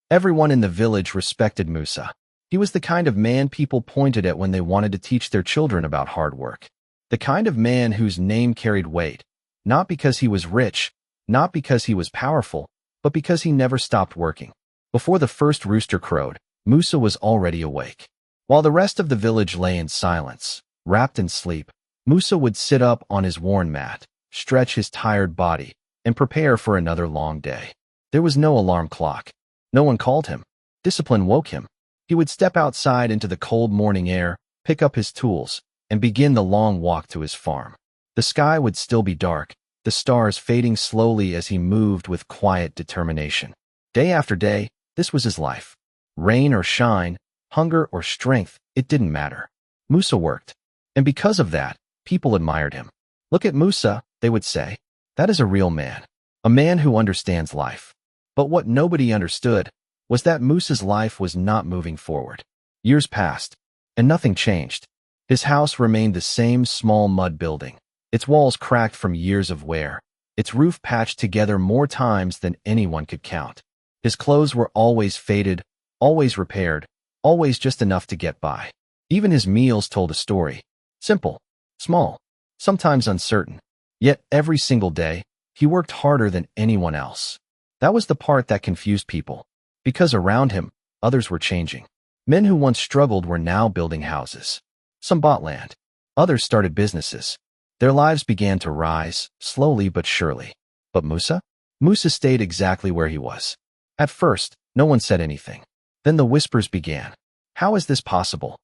Everyone in the village respected Musa. He was the kind of man people pointed at when they wanted to teach their children about hard work. The kind of man whose name carried weight, not because he was rich, not because he was powerful, but because he never stopped working. Before the first rooster crowed, Musa was already awake. While the rest of the village lay in silence, wrapped in sleep, Musa would sit up on his worn mat, stretch his tired body, and prepare for another long day. There was no alarm clock. No one called him. Discipline woke him. He would step outside into the cold morning air, pick up his tools, and begin the long walk to his farm. The sky would still be dark, the stars fading slowly as he moved with quiet determination. Day after day, this was his life. Rain or shine, hunger or strength, it didn't matter. Musa worked. And because of that, people admired him. Look at Musa, they would say. That is a real man. A man who understands life. But what nobody understood was that Musa's life was not moving forward. Years passed, and nothing changed. His house remained the same small mud building, its walls cracked from years of wear, its roof patched together more times than anyone could count. His clothes were always faded, always repaired, always just enough to get by. Even his meals told a story. Simple, small, sometimes uncertain. Yet every single day, he worked harder than anyone else. That was the part that confused people. Because around him, others were changing. Men who once struggled were now building houses. Some bought land. Others started businesses. Their lives began to rise, slowly but surely. But Musa? Musa stayed exactly where he was. At first, no one said anything. Then the whispers began. How is this possible?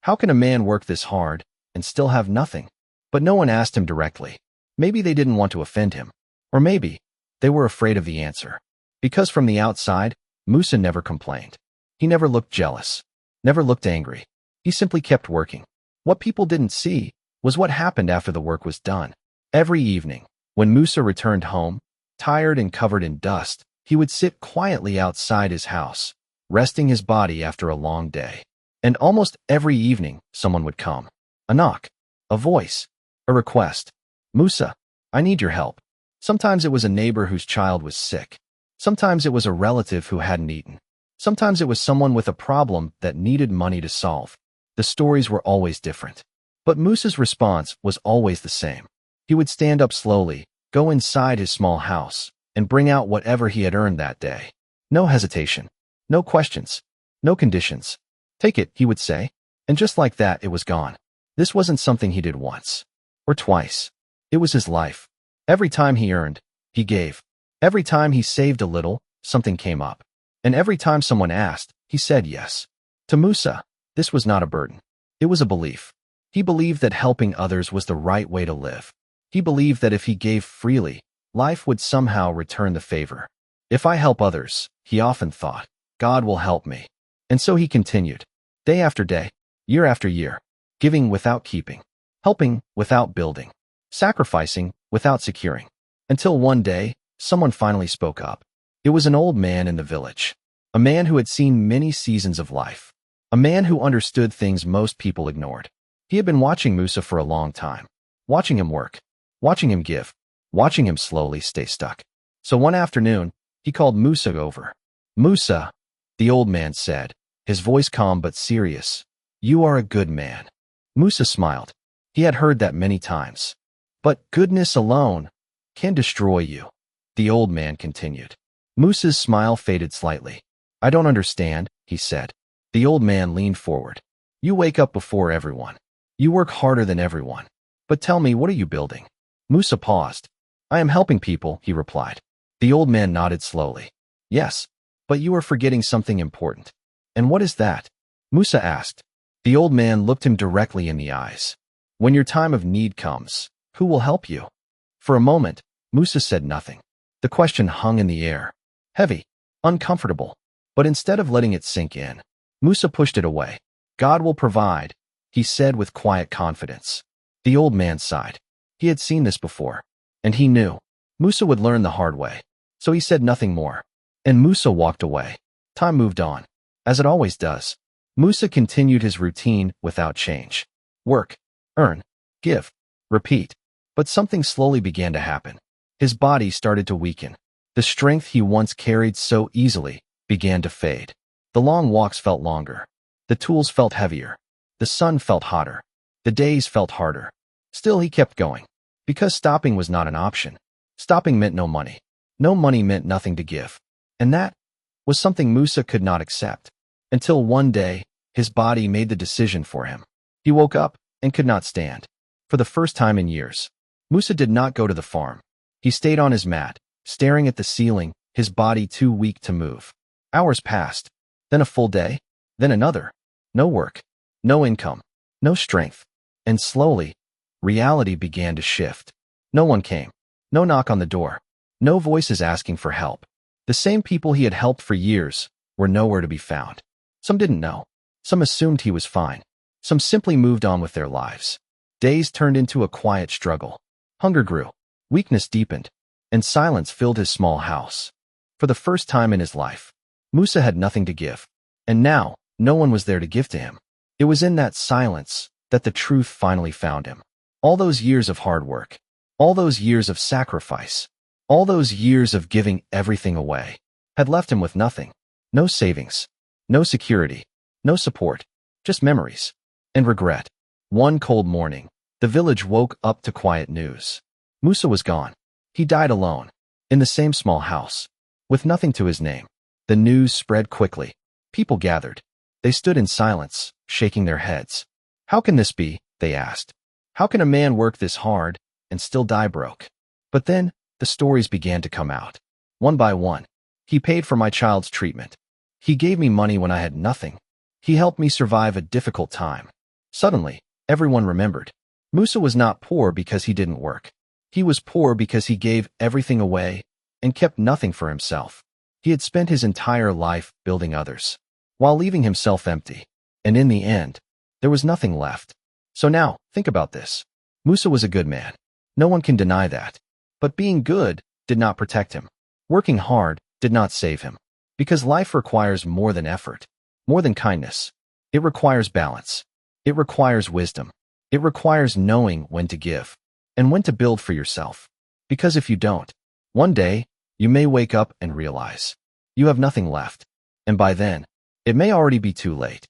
How can a man work this hard and still have nothing? But no one asked him directly. Maybe they didn't want to offend him. Or maybe they were afraid of the answer. Because from the outside, Musa never complained. He never looked jealous, never looked angry. He simply kept working. What people didn't see was what happened after the work was done. Every evening, when Musa returned home, tired and covered in dust, he would sit quietly outside his house, resting his body after a long day. And almost every evening, someone would come. A knock, a voice, a request. Musa, I need your help. Sometimes it was a neighbor whose child was sick. Sometimes it was a relative who hadn't eaten. Sometimes it was someone with a problem that needed money to solve. The stories were always different. But Musa's response was always the same. He would stand up slowly, go inside his small house, and bring out whatever he had earned that day. No hesitation. No questions. No conditions. Take it, he would say. And just like that, it was gone. This wasn't something he did once. Or twice. It was his life. Every time he earned, he gave. Every time he saved a little, something came up. And every time someone asked, he said yes. To Musa, this was not a burden. It was a belief. He believed that helping others was the right way to live. He believed that if he gave freely, life would somehow return the favor. If I help others, he often thought, God will help me. And so he continued, day after day, year after year, giving without keeping, helping without building, sacrificing without securing. Until one day, someone finally spoke up. It was an old man in the village. A man who had seen many seasons of life. A man who understood things most people ignored. He had been watching Musa for a long time. Watching him work. Watching him give. Watching him slowly stay stuck. So one afternoon, he called Musa over. Musa, the old man said, his voice calm but serious. You are a good man. Musa smiled. He had heard that many times. But goodness alone can destroy you. The old man continued. Musa's smile faded slightly. I don't understand, he said. The old man leaned forward. You wake up before everyone. You work harder than everyone. But tell me, what are you building? Musa paused. I am helping people, he replied. The old man nodded slowly. Yes, but you are forgetting something important. And what is that? Musa asked. The old man looked him directly in the eyes. When your time of need comes, who will help you? For a moment, Musa said nothing. The question hung in the air. Heavy, uncomfortable. But instead of letting it sink in, Musa pushed it away. God will provide, he said with quiet confidence. The old man sighed. He had seen this before. And he knew Musa would learn the hard way. So he said nothing more. And Musa walked away. Time moved on. As it always does. Musa continued his routine without change. Work, earn, give, repeat. But something slowly began to happen. His body started to weaken. The strength he once carried so easily began to fade. The long walks felt longer. The tools felt heavier. The sun felt hotter. The days felt harder. Still, he kept going. Because stopping was not an option. Stopping meant no money. No money meant nothing to give. And that was something Musa could not accept. Until one day, his body made the decision for him. He woke up and could not stand. For the first time in years, Musa did not go to the farm. He stayed on his mat, staring at the ceiling, his body too weak to move. Hours passed, then a full day, then another. No work, no income, no strength. And slowly, reality began to shift. No one came. No knock on the door. No voices asking for help. The same people he had helped for years were nowhere to be found. Some didn't know. Some assumed he was fine. Some simply moved on with their lives. Days turned into a quiet struggle. Hunger grew. Weakness deepened. And silence filled his small house. For the first time in his life, Musa had nothing to give. And now, no one was there to give to him. It was in that silence that the truth finally found him. All those years of hard work, all those years of sacrifice, all those years of giving everything away, had left him with nothing. No savings, no security, no support, just memories and regret. One cold morning, the village woke up to quiet news. Musa was gone. He died alone, in the same small house, with nothing to his name. The news spread quickly. People gathered. They stood in silence, shaking their heads. How can this be? They asked. How can a man work this hard and still die broke? But then, the stories began to come out. One by one. He paid for my child's treatment. He gave me money when I had nothing. He helped me survive a difficult time. Suddenly, everyone remembered. Musa was not poor because he didn't work. He was poor because he gave everything away and kept nothing for himself. He had spent his entire life building others, while leaving himself empty. And in the end, there was nothing left. So now, think about this. Musa was a good man. No one can deny that. But being good did not protect him. Working hard did not save him. Because life requires more than effort, more than kindness. It requires balance. It requires wisdom. It requires knowing when to give and when to build for yourself. Because if you don't, one day, you may wake up and realize you have nothing left. And by then, it may already be too late.